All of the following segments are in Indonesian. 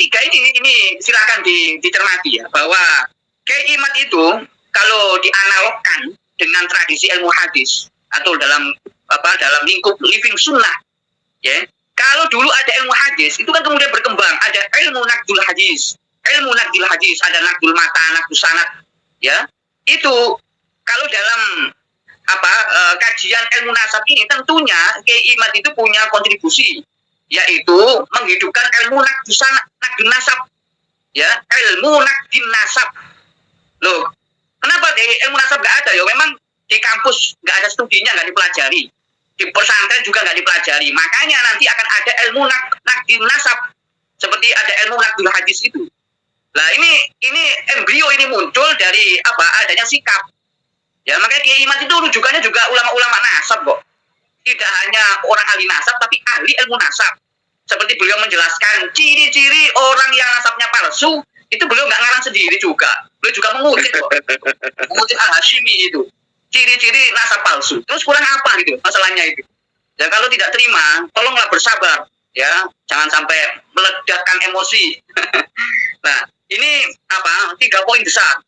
tiga ini silakan dicermati ya, bahwa Kiai Imad itu kalau dianalogkan dengan tradisi ilmu hadis atau dalam lingkup living sunnah, ya. Kalau dulu ada ilmu hadis, itu kan kemudian berkembang, ada ilmu nakdul hadis, ada nakdul mata, nakdul sanad, ya. Itu kalau dalam kajian ilmu nasab ini tentunya Kiai Imad itu punya kontribusi, yaitu menghidupkan ilmu nakdul nasab, ya, ilmu nakdul nasab. Loh, kenapa di ilmu nasab nggak ada? Ya memang di kampus nggak ada studinya, nggak dipelajari. Di pesantren juga nggak dipelajari. Makanya nanti akan ada ilmu nakdul nasab, seperti ada ilmu nakdul hadis itu. Nah, ini embrio ini muncul dari adanya sikap. Ya, makanya Kiai Imad itu rujukannya juga ulama-ulama nasab kok. Tidak hanya orang ahli nasab, tapi ahli ilmu nasab. Seperti beliau menjelaskan ciri-ciri orang yang nasabnya palsu, itu beliau nggak ngarang sendiri juga. Beliau juga mengutip kok. Mengutip Al-Hashimi itu. Ciri-ciri nasab palsu. Terus kurang apa gitu masalahnya itu. Ya kalau tidak terima, tolonglah bersabar. Ya, jangan sampai meledakkan emosi. Nah, ini 3 poin besar.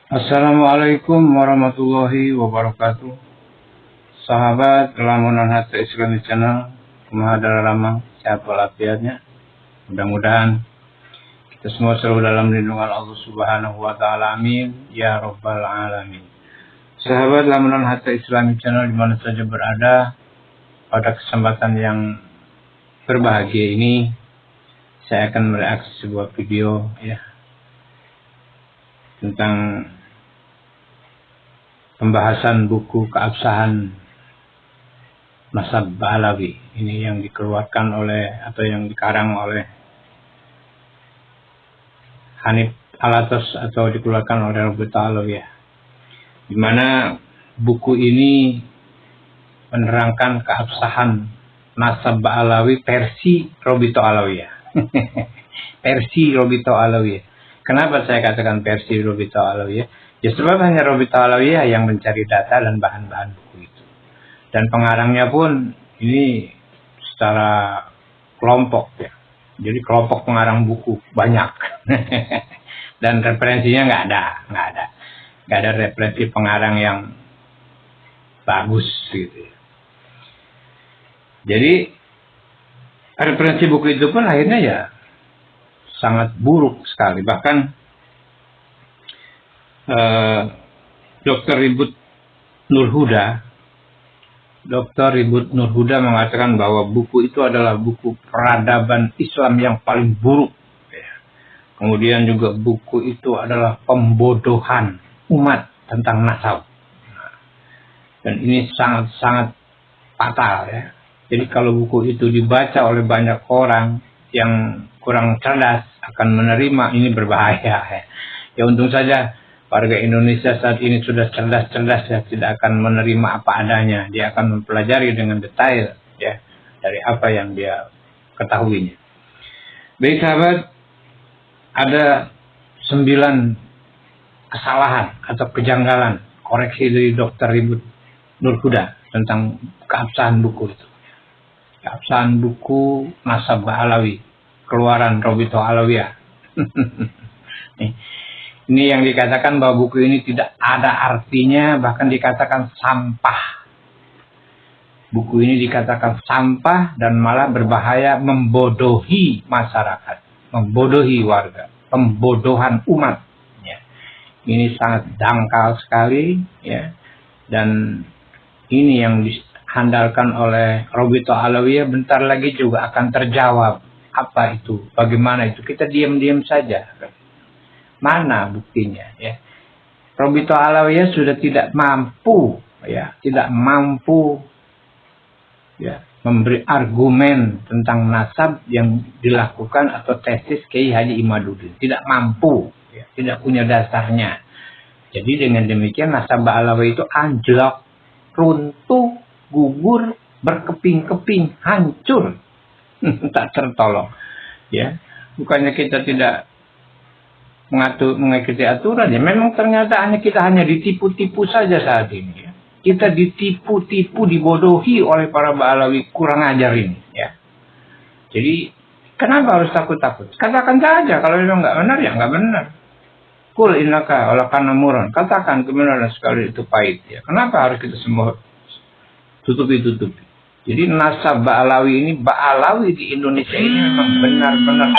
Assalamualaikum warahmatullahi wabarakatuh. Sahabat Lamunan Hati Islami Channel, kumaha dalamang sehat walafiatnya. Mudah-mudahan kita semua selalu dalam lindungan Allah Subhanahu wa taala. Amin ya rabbal alamin. Sahabat Lamunan Hati Islami Channel dimana saja berada, pada kesempatan yang berbahagia ini saya akan mereaksi sebuah video ya tentang pembahasan buku keabsahan Nasab Ba'alawi. Ini yang dikeluarkan oleh atau yang dikarang oleh Hanif Alatas atau dikeluarkan oleh Robito Alawiyah, di mana buku ini menerangkan keabsahan Nasab Ba'alawi versi Robito Alawiyah. Versi Robito Alawiyah. Kenapa saya katakan versi Robito Alawiyah? Ya sebab hanya Robito Alawiyah yang mencari data dan bahan-bahan buku itu. Dan pengarangnya pun ini secara kelompok ya. Jadi kelompok pengarang buku banyak. Dan referensinya nggak ada referensi pengarang yang bagus gitu. Jadi referensi buku itu pun akhirnya ya sangat buruk sekali. Bahkan Dr. Ribut Nur Huda mengatakan bahwa buku itu adalah buku peradaban Islam yang paling buruk. Kemudian juga buku itu adalah pembodohan umat tentang nasab. Dan ini sangat-sangat fatal ya. Jadi kalau buku itu dibaca oleh banyak orang yang kurang cerdas akan menerima, ini berbahaya ya. Ya untung saja warga Indonesia saat ini sudah cerdas-cerdas ya, tidak akan menerima apa adanya. Dia akan mempelajari dengan detail ya dari apa yang dia ketahuinya. Baik sahabat, ada 9 kesalahan atau kejanggalan koreksi dari Dr. Ribut Nur Huda tentang keabsahan buku itu. Keabsahan buku Nasab Ba'alawi, keluaran Robito Alawiyah. Ini yang dikatakan bahwa buku ini tidak ada artinya, bahkan dikatakan sampah. Buku ini dikatakan sampah dan malah berbahaya, membodohi masyarakat, membodohi warga, pembodohan umat. Ya. Ini sangat dangkal sekali, ya. Dan ini yang dihandalkan oleh Robito Alawiyah bentar lagi juga akan terjawab. Apa itu? Bagaimana itu? Kita diam-diam saja. Mana buktinya, ya? Robito Alawiyah sudah tidak mampu, ya, ya, memberi argumen tentang nasab yang dilakukan atau tesis Kiai Haji Imaduddin. Tidak mampu, ya, tidak punya dasarnya. Jadi dengan demikian nasab Alawi itu anjlok, runtuh, gugur, berkeping-keping, hancur, tak tertolong. Ya, bukannya kita tidak mengikuti aturan, ya memang ternyata kita hanya ditipu-tipu saja saat ini, ya. Kita ditipu-tipu, dibodohi oleh para Ba'alawi kurang ajar ini, ya. Jadi kenapa harus takut-takut? Katakan saja, kalau memang nggak benar ya nggak benar. Kul innaka olakana muran, katakan kebenaran sekali itu pahit, ya. Kenapa harus kita semua tutupi? Jadi nasab Ba'alawi ini, Ba'alawi di Indonesia ini memang benar-benar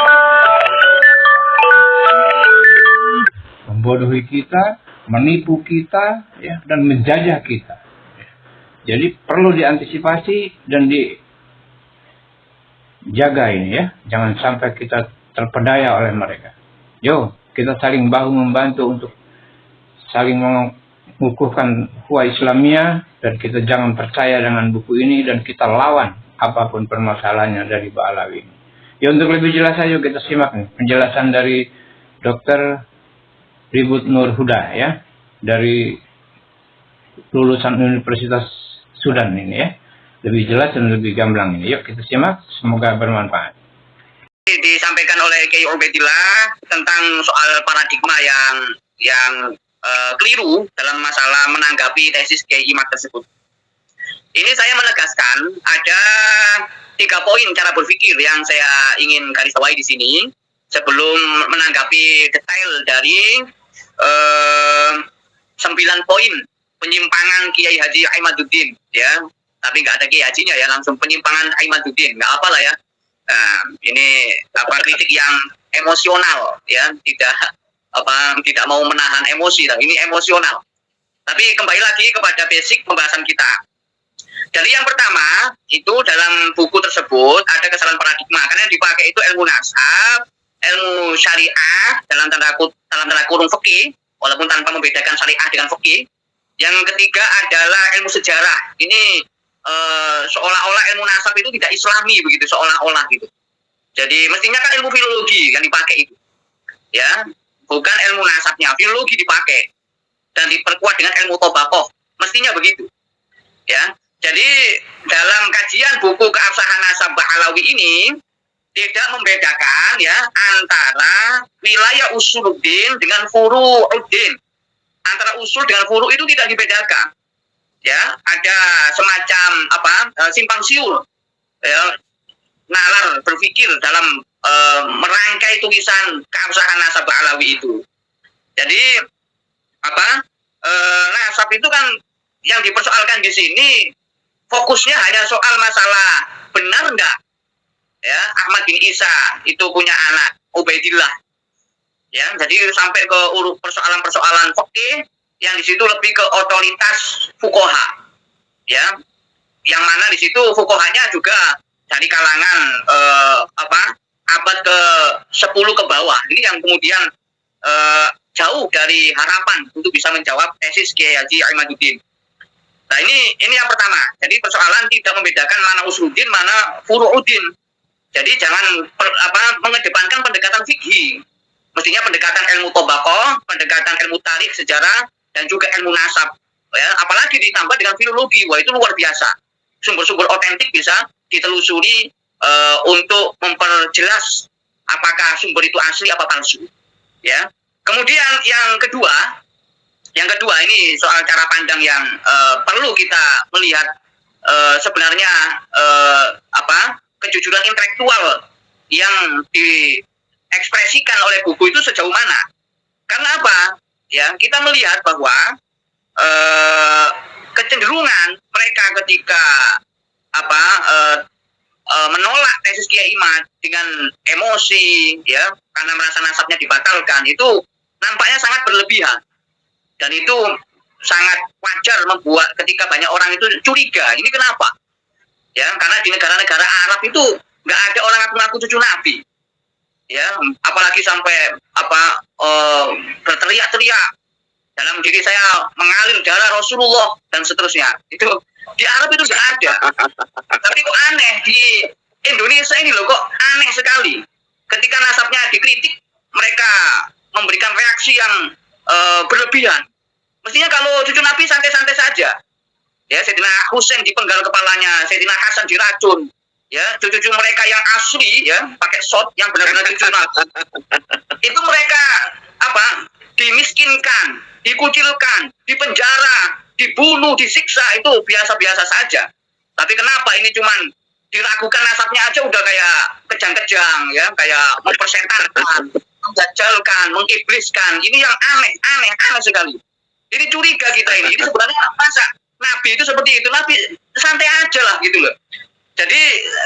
membodohi kita, menipu kita, ya, dan menjajah kita. Jadi perlu diantisipasi dan dijaga ini, ya. Jangan sampai kita terpedaya oleh mereka. Yo, kita saling bahu membantu untuk saling mengukuhkan ukhuwah Islamiyah, dan kita jangan percaya dengan buku ini dan kita lawan apapun permasalahannya dari Ba'alawi ini. Ya, untuk lebih jelas ayo kita simak nih penjelasan dari Dr. Ribut Nur Huda, ya, dari lulusan Universitas Sudan ini, ya. Lebih jelas dan lebih gamblang ini. Yuk kita simak, semoga bermanfaat. Disampaikan oleh Kiai Ubaidillah tentang soal paradigma yang keliru dalam masalah menanggapi tesis Kiai Imad tersebut. Ini saya menegaskan ada 3 poin cara berpikir yang saya ingin garis bawahi di sini sebelum menanggapi detail dari 9 poin penyimpangan Kiai Haji Imaduddin, ya. Tapi nggak ada Kiai Hajinya, ya, langsung penyimpangan Imaduddin, nggak apalah, ya. Ini kritik yang emosional, ya, tidak mau menahan emosi, tapi ini emosional. Tapi kembali lagi kepada basic pembahasan kita. Dari yang pertama itu dalam buku tersebut ada kesalahan paradigma karena yang dipakai itu ilmu nasab, ilmu syariah dalam tanda kurung fikih, walaupun tanpa membedakan syariah dengan fikih. Yang ketiga adalah ilmu sejarah. Ini seolah-olah ilmu nasab itu tidak islami begitu, seolah-olah gitu. Jadi mestinya kan ilmu filologi yang dipakai itu, ya, bukan ilmu nasabnya. Filologi dipakai dan diperkuat dengan ilmu tobakoh, mestinya begitu, ya. Jadi dalam kajian buku keabsahan nasab Ba'alawi ini tidak membedakan, ya, antara wilayah usuluddin dengan furu'uddin. Antara usul dengan furu' itu tidak dibedakan. Ya, ada semacam simpang siur, ya, nalar berpikir dalam merangkai tulisan keabsahan nasab Ba'alawi itu. Jadi nasab itu kan yang dipersoalkan di sini fokusnya hanya soal masalah benar enggak, ya, Ahmad bin Isa itu punya anak Ubaidillah, ya. Jadi sampai ke persoalan-persoalan fikih yang di situ lebih ke otoritas fuqaha, ya, yang mana di situ fuqahanya juga dari kalangan abad ke-10 ke bawah. Ini yang kemudian jauh dari harapan untuk bisa menjawab tesis Kiai Haji Imaduddin. Nah, ini yang pertama. Jadi persoalan tidak membedakan mana usuluddin, mana furu'uddin. Jadi jangan mengedepankan pendekatan fikih. Mestinya pendekatan ilmu tobakoh, pendekatan ilmu tarikh sejarah, dan juga ilmu nasab. Ya, apalagi ditambah dengan filologi, wah itu luar biasa. Sumber-sumber otentik bisa ditelusuri untuk memperjelas apakah sumber itu asli apa palsu. Ya. Kemudian yang kedua ini soal cara pandang yang perlu kita melihat sebenarnya kejujuran intelektual yang diekspresikan oleh buku itu sejauh mana. Karena apa? Ya, kita melihat bahwa kecenderungan mereka ketika menolak tesis Kiai Imad dengan emosi, ya, karena merasa nasabnya dibatalkan, itu nampaknya sangat berlebihan. Dan itu sangat wajar membuat ketika banyak orang itu curiga, ini kenapa? Ya, karena di negara-negara Arab itu nggak ada orang ngaku-ngaku cucu Nabi. Ya, apalagi sampai berteriak-teriak dalam diri saya mengalir darah Rasulullah dan seterusnya. Itu di Arab itu nggak ada. Tapi kok aneh di Indonesia ini loh, kok aneh sekali. Ketika nasabnya dikritik, mereka memberikan reaksi yang berlebihan. Mestinya kalau cucu Nabi santai-santai saja. Ya, Sayyidina Husain dipenggal kepalanya, Sayyidina Hasan diracun. Ya, cucu-cucu mereka yang asli ya, pakai shot yang benar-benar cucu Nabi. Itu mereka dimiskinkan, dikucilkan, dipenjara, dibunuh, disiksa, itu biasa-biasa saja. Tapi kenapa ini cuman diragukan nasabnya aja udah kayak kejang-kejang ya, kayak mempersetankan, menjajalkan, mengibliskan. Ini yang aneh sekali. Ini curiga kita ini. Ini sebenarnya masa Nabi itu seperti itu? Nabi santai aja lah gitu loh. Jadi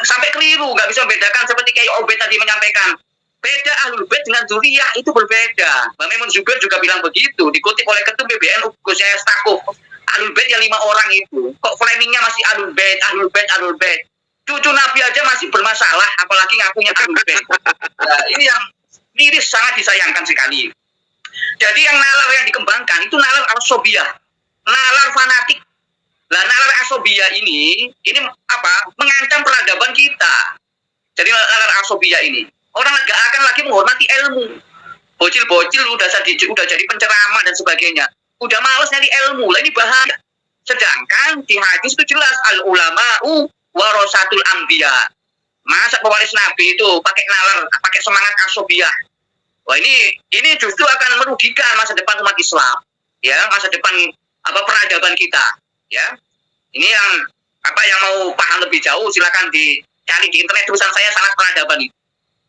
sampai keliru, nggak bisa membedakan seperti kayak Obed tadi menyampaikan. Beda Ahlul Bait dengan Dzurriyyah itu berbeda. Bang Maimun Zubair juga bilang begitu, dikutip oleh Ketum BBN Gus Yahya Stakuf. Ahlul Bait yang 5 orang itu, kok framingnya masih Ahlul Bait, Ahlul Bait, Ahlul Bait. Cucu Nabi aja masih bermasalah, apalagi ngakunya Ahlul Bait. Nah, ini yang miris, sangat disayangkan sekali. Jadi yang nalar yang dikembangkan itu nalar asobiyah, nalar fanatik. Nah, nalar asobiyah ini mengancam peradaban kita. Jadi nalar asobiyah ini, orang nggak akan lagi menghormati ilmu. Bocil-bocil udah jadi penceramah dan sebagainya. Udah males nyari ilmu, lah ini bahaya. Sedangkan di hadis itu jelas al ulama'u warasatul anbiya. Masa pewaris Nabi itu pakai nalar, pakai semangat asobiyah. Wah, ini justru akan merugikan masa depan umat Islam. Ya, masa depan peradaban kita. Ya, ini yang mau paham lebih jauh silakan dicari di internet, tulisan saya sangat peradaban itu.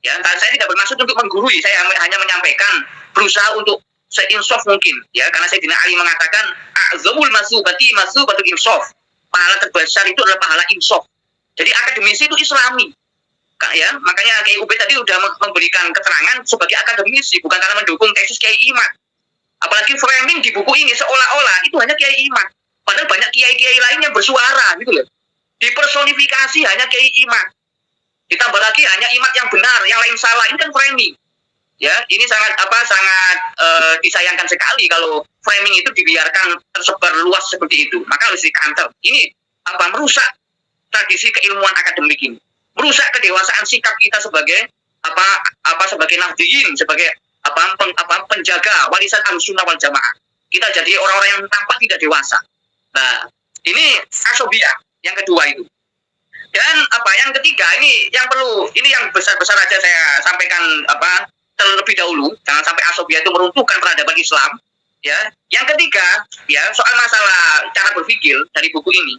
Ya, saya tidak bermaksud untuk menggurui, saya hanya menyampaikan, berusaha untuk seinsaf mungkin. Ya, karena Sayyidina Ali mengatakan a'zamul masubatul insaf. Pahala terbesar itu adalah pahala insaf. Jadi akademisi itu Islami. Ya, makanya Kiai Ubed tadi sudah memberikan keterangan sebagai akademisi, bukan karena mendukung tesis Kiai Imad. Apalagi framing di buku ini seolah-olah itu hanya Kiai Imad. Padahal banyak kiai-kiai lainnya bersuara gitu loh. Dipersonifikasi hanya Kiai Imad. Ditambah lagi hanya Imad yang benar, yang lain salah. Ini kan framing. Ya, ini sangat disayangkan sekali kalau framing itu dibiarkan tersebar luas seperti itu. Maka harus dikantor. Ini merusak tradisi keilmuan akademik ini. Merusak kedewasaan sikap kita sebagai sebagai nahdiyin, sebagai penjaga warisan Ahlussunnah wal Jamaah. Kita jadi orang-orang yang tampak tidak dewasa. Nah, ini asobiyah yang kedua itu. Dan yang ketiga ini yang besar-besar aja saya sampaikan terlebih dahulu, jangan sampai asobiyah itu meruntuhkan peradaban Islam. Ya, yang ketiga ya soal masalah cara berpikir dari buku ini.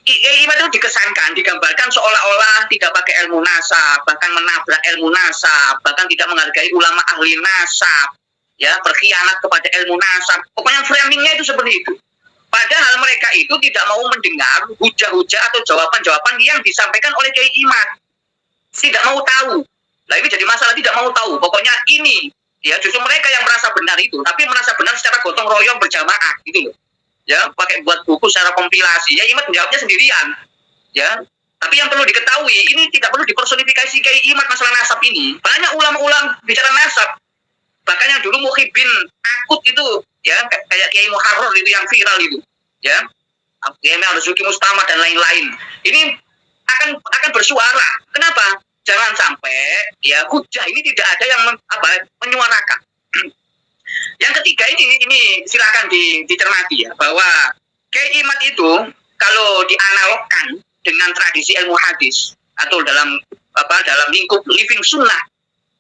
Kiai Imad itu digambarkan seolah-olah tidak pakai ilmu nasab, bahkan menabrak ilmu nasab, bahkan tidak menghargai ulama ahli nasab, ya, berkhianat kepada ilmu nasab. Pokoknya framingnya itu seperti itu. Padahal mereka itu tidak mau mendengar hujah-hujah atau jawaban-jawaban yang disampaikan oleh Kiai Imad. Tidak mau tahu. Nah, ini jadi masalah, tidak mau tahu. Pokoknya ini, ya, justru mereka yang merasa benar itu, tapi merasa benar secara gotong royong berjamaah, gitu loh. Ya, pakai buat buku secara kompilasi. Ya, Imad menjawabnya sendirian. Ya, tapi yang perlu diketahui, ini tidak perlu dipersonifikasi Kiai Imad masalah nasab ini. Banyak ulama-ulama bicara nasab. Bahkan yang dulu Muhyiddin akut itu, ya, kayak Kiai Muharrar itu yang viral itu, ya, Kiai Marzuki Mustamad dan lain-lain. Ini akan bersuara. Kenapa? Jangan sampai ya hujah ini tidak ada yang menyuarakan. Yang ketiga ini silakan dicermati ya, bahwa Kiai Imad itu kalau dianalogkan dengan tradisi ilmu hadis atau dalam lingkup living sunnah,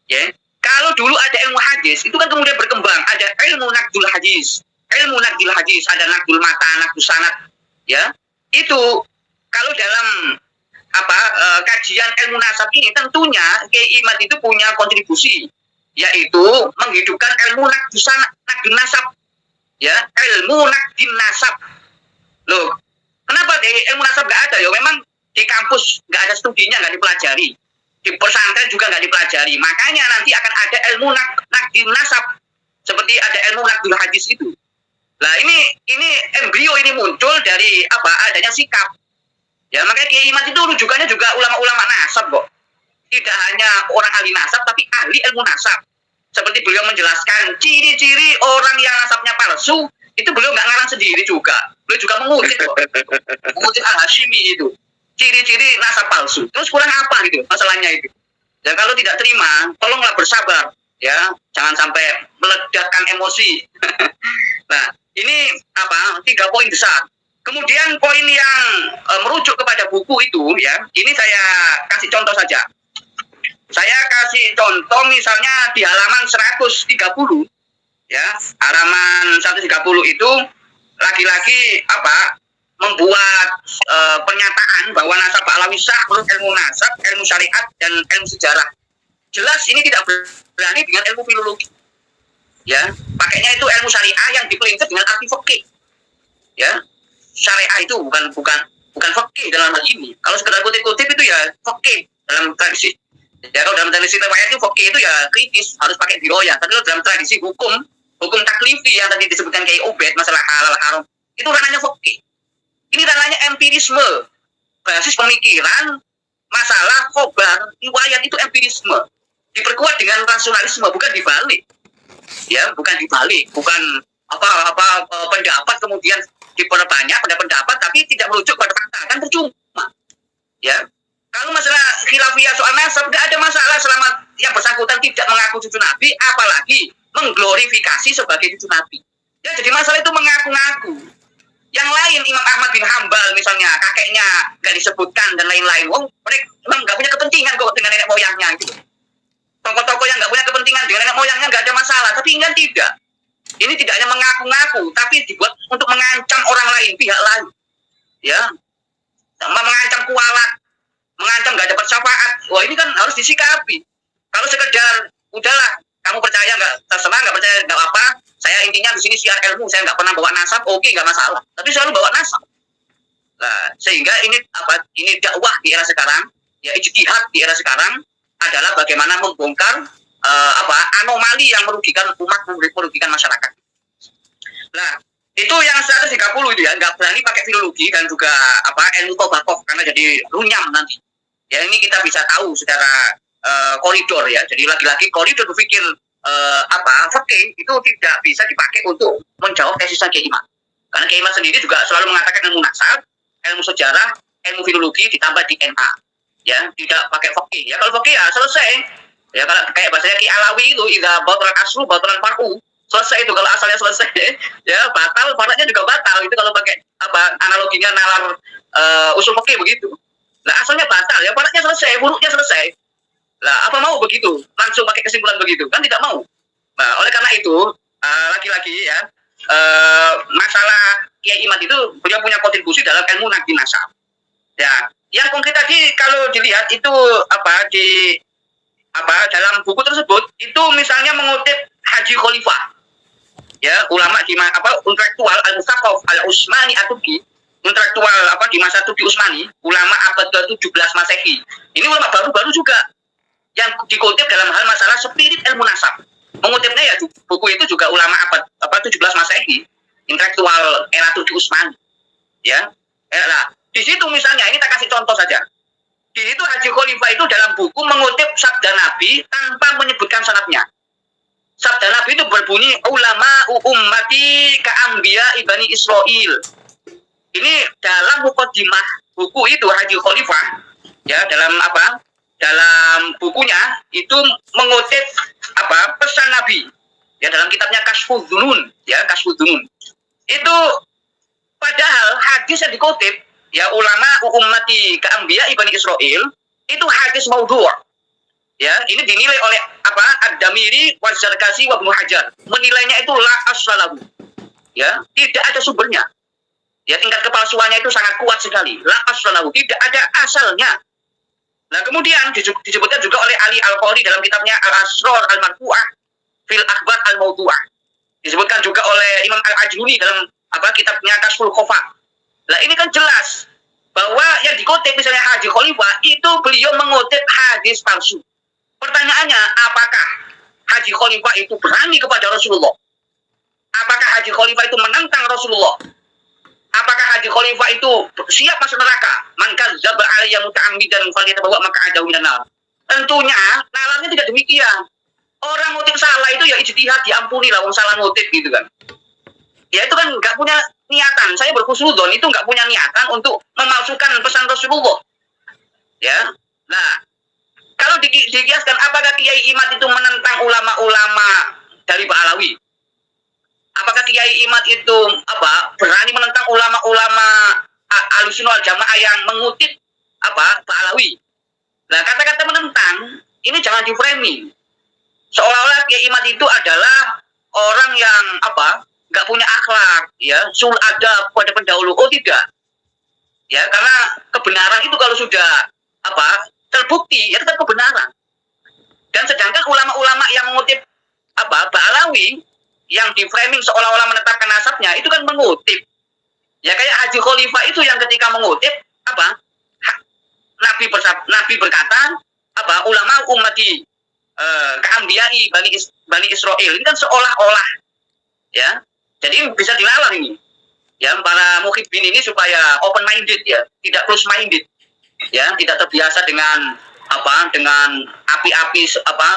ya. Kalau dulu ada ilmu hadis, itu kan kemudian berkembang. Ada ilmu naqdul hadis, ada naqdul mata, naqdul sanad, ya. Itu kalau dalam kajian ilmu nasab ini tentunya Kiai Imad itu punya kontribusi, yaitu menghidupkan ilmu naqdul nasab, ya, ilmu naqdin nasab. Loh, kenapa ilmu nasab nggak ada? Ya memang di kampus nggak ada studinya, nggak dipelajari. Di pesantren juga nggak dipelajari. Makanya nanti akan ada ilmu naqdin nasab, seperti ada ilmu naqdul hadis itu. Nah, ini embrio ini muncul dari apa? Adanya sikap. Ya, makanya Kiai Imad itu rujukannya juga ulama-ulama nasab kok. Tidak hanya orang ahli nasab, tapi ahli ilmu nasab. Seperti beliau menjelaskan ciri-ciri orang yang nasabnya palsu, itu beliau nggak ngarang sendiri juga. Beliau juga mengutip kok. Mengutip Al-Hashimi itu. Ciri-ciri nasab palsu. Terus kurang apa gitu masalahnya itu. Ya kalau tidak terima, tolonglah bersabar. Ya, jangan sampai meledakkan emosi. Nah, ini apa? 3 poin besar. Kemudian poin yang merujuk kepada buku itu ya, ini saya kasih contoh saja. Saya kasih contoh misalnya di halaman 130 ya, halaman 130 itu lagi-lagi apa? Membuat pernyataan bahwa nasab Alawi sah menurut ilmu nasab, ilmu syariat dan ilmu sejarah. Jelas ini tidak berani dengan ilmu filologi. Ya, pakainya itu ilmu syariah yang dipelingkar dengan arti fikih. Ya, syariah itu bukan fikih dalam hal ini. Kalau sekedar kutip-kutip itu ya fikih dalam tradisi. Ya kalau dalam tradisi riwayat itu fikih itu ya kritis, harus pakai diroya. Tapi kalau dalam tradisi hukum taklifi yang tadi disebutkan kayak Ubed masalah halal haram, itu ranahnya fikih. Ini ranahnya empirisme, basis pemikiran, masalah khobar, riwayat itu empirisme. Diperkuat dengan rasionalisme, bukan dibalik. Ya, bukan dibalik, bukan apa pendapat kemudian diperbanyak pada pendapat tapi tidak merujuk pada fakta, kan percuma. Ya, kalau masalah khilafiyah soal nasab tidak ada masalah selama yang bersangkutan tidak mengaku cucu Nabi, apalagi mengglorifikasi sebagai cucu Nabi. Ya, jadi masalah itu mengaku-ngaku. Yang lain Imam Ahmad bin Hambal misalnya kakeknya nggak disebutkan dan lain-lain, mereka memang nggak punya kepentingan kok dengan nenek moyangnya gitu. Tokoh-tokoh yang nggak punya kepentingan dengan nenek moyangnya nggak ada masalah, tapi ini tidak. Ini tidak hanya mengaku-ngaku, tapi dibuat untuk mengancam orang lain, pihak lain. Ya, mengancam kualat, mengancam nggak dapat syafaat. Wah, ini kan harus disikapi. Kalau sekedar udahlah, kamu percaya nggak terserah, nggak percaya nggak apa. Saya intinya di sini siar ilmu, saya nggak pernah bawa nasab, oke nggak masalah. Tapi selalu bawa nasab. Nah, sehingga ini apa? Ini dakwah di era sekarang, ya ijtihad di era sekarang adalah bagaimana membongkar anomali yang merugikan umat, merugikan masyarakat. Nah, itu yang 130 itu ya, nggak berani pakai filologi dan juga ilmu tobakoh karena jadi runyam nanti. Ya ini kita bisa tahu secara koridor ya. Jadi lagi-lagi koridor berpikir fikih itu tidak bisa dipakai untuk menjawab tesis Kiai Imad. Karena Kiai Imad sendiri juga selalu mengatakan ilmu nasab, ilmu sejarah, ilmu filologi ditambah di NA. Ya, tidak pakai fikih. Ya kalau fikih ya selesai. Ya kalau kayak bahasanya Ki Alawi itu idza batalan aslu batalan far'u. Selesai itu kalau asalnya selesai. Ya, batal, far'nya juga batal. Itu kalau pakai analoginya nalar usul fikih begitu. Nah, asalnya batal ya, far'nya selesai, hurufnya selesai. Lah, apa mau begitu? Langsung pakai kesimpulan begitu? Kan tidak mau. Nah, oleh karena itu, lagi-lagi ya, masalah Kiai Imad itu beliau punya kontribusi dalam ilmu naqdi nasab. Ya, yang konkret tadi kalau dilihat itu dalam buku tersebut itu misalnya mengutip Haji Khalifah. Ya, ulama di intelektual Al-Mustaqaf Al-Utsmani Atuki, intelektual di masa Tuki Utsmani, ulama abad ke-17 Masehi. Ini ulama baru-baru juga yang dikutip dalam hal masalah spirit ilmu nasab. Mengutipnya ya buku itu juga ulama abad 17 Masehi, intelektual era Tuki Utsmani. Ya. Nah, di situ misalnya ini tak kasih contoh saja. Di situ Haji Khalifah itu dalam buku mengutip sabda Nabi tanpa menyebutkan sanadnya. Sabda Nabi itu berbunyi ulama ummati ka'ambiya ibani Israil. Ini dalam muqaddimah buku itu Haji Khalifah ya dalam bukunya itu mengutip pesan Nabi ya dalam kitabnya Kashfuz Dzunun ya Kashfuz Dzunun. Itu padahal hadis yang dikutip ya ulama ummati ka'ambiya ibani Israil itu hadis maudhu'. Ya, ini dinilai oleh Ad-Damiri wa Zarkasi wa Ibnu Hajar. Menilainya itu la aslalahu. Ya, tidak ada sumbernya. Ya, tingkat kepalsuannya itu sangat kuat sekali. La aslalahu, tidak ada asalnya. Nah, kemudian disebutkan juga oleh Ali Al-Qori dalam kitabnya Al-Asrar Al-Marfu'ah fil Akhbar Al-Mawdu'ah. Disebutkan juga oleh Imam Al-Ajluni dalam kitabnya Kashful Khofa. Nah, ini kan jelas bahwa yang dikutip misalnya Haji Khalifah itu beliau mengutip hadis palsu. Pertanyaannya, apakah Haji Khalifah itu berani kepada Rasulullah? Apakah Haji Khalifah itu menentang Rasulullah? Apakah Haji Khalifah itu siap masuk neraka? Man kadzdzaba alayya muta'ammidan falyatabawwa maq'adahu minan nar. Tentunya nalarnya tidak demikian. Orang motif salah itu ya ijtihad, diampuni lah, wong salah motif gitu kan. Ya itu kan nggak punya niatan. Saya berhusnudzon itu nggak punya niatan untuk memalsukan pesan Rasulullah. Ya. Nah, kalau dikiaskan apakah Kiai Imad itu menentang ulama-ulama dari Pak Alawi? Apakah Kiai Imad itu berani menentang ulama-ulama Ahlussunnah wal Jamaah yang mengutip Pak Alawi? Nah, kata-kata menentang ini jangan di-framing. Seolah-olah Kiai Imad itu adalah orang yang nggak punya akhlak, ya, sul adab pada pendahulu. Oh tidak, ya, karena kebenaran itu kalau sudah terbukti ya tetap kebenaran. Dan sedangkan ulama-ulama yang mengutip Pak Alawi yang di framing seolah-olah menetapkan nasabnya itu kan mengutip, ya, kayak Haji Khalifah itu yang ketika mengutip Nabi berkata ulama ummati keambiyai Bani Israel, ini kan seolah-olah, ya, jadi bisa dilalar ini, ya, para muhibbin ini supaya open minded, ya, tidak close minded, ya, tidak terbiasa dengan dengan api-api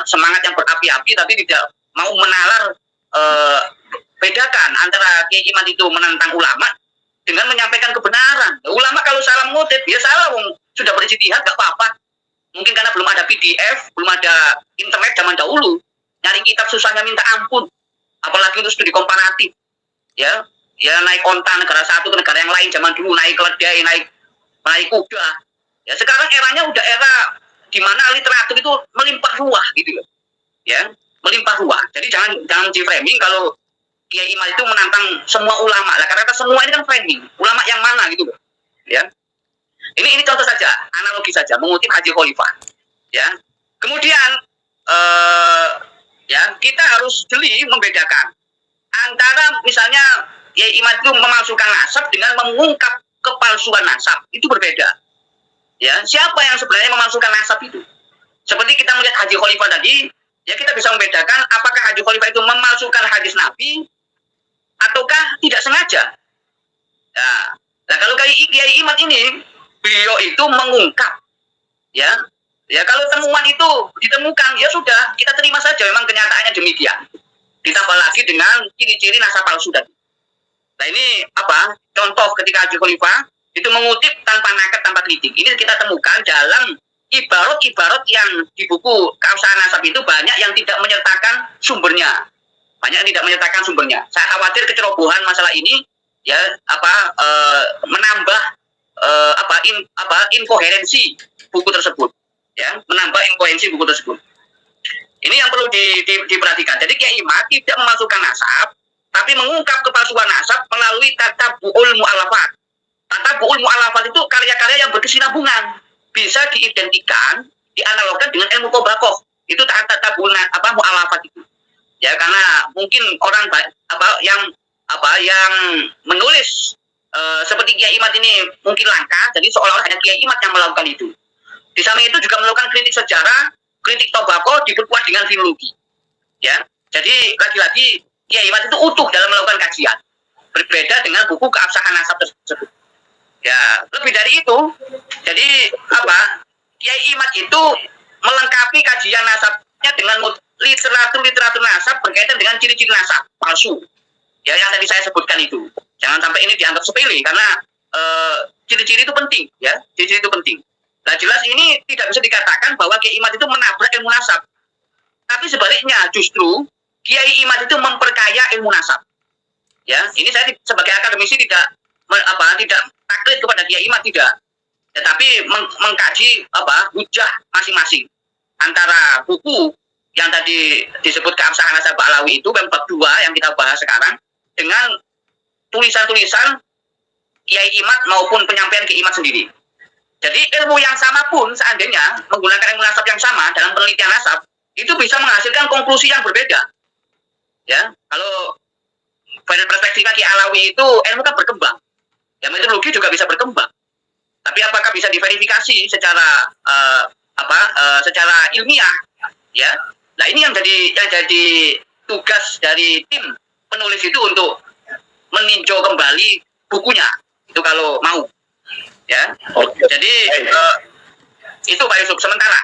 semangat yang berapi-api, tapi tidak mau menalar bedakan antara Kiai Imad itu menentang ulama dengan menyampaikan kebenaran. Ulama kalau salah mengutip ya salah, sudah berijtihad gak apa-apa. Mungkin karena belum ada PDF, belum ada internet zaman dahulu, nyari kitab susahnya minta ampun, apalagi untuk studi komparatif, ya naik onta negara satu ke negara yang lain. Zaman dulu naik keledai, naik kuda, ya, sekarang eranya udah era di mana literatur itu melimpah ruah gitu loh, ya, melimpah ruah. Jadi jangan di framing kalau Kiai Imad itu menantang semua ulama lah, karena semua ini kan framing, ulama yang mana gitu loh, ya. Ini contoh saja, analogi saja, mengutip Haji Khalifah, ya. Kemudian ya, kita harus jeli membedakan antara misalnya Kiai Imad itu memalsukan nasab dengan mengungkap kepalsuan nasab, itu berbeda. Ya, siapa yang sebenarnya memalsukan nasab itu? Seperti kita melihat Haji Khalifah tadi, ya, kita bisa membedakan apakah Haji Khalifah itu memalsukan hadis Nabi ataukah tidak sengaja. Nah, kalau Kiai Imad ini, beliau itu mengungkap, ya, kalau temuan itu ditemukan, ya sudah, kita terima saja, memang kenyataannya demikian. Ditambah lagi dengan ciri-ciri nasab palsu tadi. Nah, ini contoh ketika Haji Khalifah itu mengutip tanpa nakad, tanpa kritik. Ini kita temukan dalam ibarat-ibarat yang di buku Keabsahan Nasab itu banyak yang tidak menyertakan sumbernya. Banyak yang tidak menyertakan sumbernya. Saya khawatir kecerobohan masalah ini, ya, menambah inkoherensi buku tersebut, ya, menambah inkoherensi buku tersebut. Ini yang perlu diperhatikan. Jadi Kiai Imad tidak memasukkan nasab, tapi mengungkap kepalsuan nasab melalui tatabbu'ul mu'allafat. Tatabbu'ul mu'allafat itu karya-karya yang berkesinambungan, bisa diidentikan, dianalogkan dengan ilmu tobakoh. Itu tatabbu'ul mu'allafat itu. Ya, karena mungkin orang yang menulis seperti Kiai Imad ini mungkin langka, jadi seolah-olah hanya Kiai Imad yang melakukan itu. Di samping itu juga melakukan kritik sejarah, kritik tobako diperkuat dengan filologi. Ya, jadi lagi-lagi Kiai Imad itu utuh dalam melakukan kajian, berbeda dengan buku Keabsahan Nasab tersebut. Ya, lebih dari itu, jadi Kiai Imad itu melengkapi kajian nasabnya dengan literatur nasab berkaitan dengan ciri-ciri nasab palsu. Ya, yang tadi saya sebutkan itu. Jangan sampai ini dianggap sepele, karena ciri-ciri itu penting, ya, ciri-ciri itu penting. Nah, jelas ini tidak bisa dikatakan bahwa Kiai Imad itu menabrak ilmu nasab. Tapi sebaliknya, justru Kiai Imad itu memperkaya ilmu nasab. Ya, ini saya sebagai akademisi tidak taklid kepada Kiai Imad, tidak. Tetapi mengkaji hujah masing-masing antara buku yang tadi disebut Keabsahan Nasab Alawi itu, bab 2 yang kita bahas sekarang, dengan tulisan-tulisan Kiai Imad maupun penyampaian Kiai Imad sendiri. Jadi ilmu yang sama pun seandainya menggunakan ilmu nasab yang sama dalam penelitian nasab, itu bisa menghasilkan konklusi yang berbeda. Ya, kalau pada perspektifnya Kiai Alawi itu ilmu kan berkembang, ya, metodologi juga bisa berkembang. Tapi apakah bisa diverifikasi secara secara ilmiah? Ya, nah ini yang jadi tugas dari tim penulis itu untuk meninjau kembali bukunya itu kalau mau, ya. Oke. Jadi itu Pak Yusuf sementara.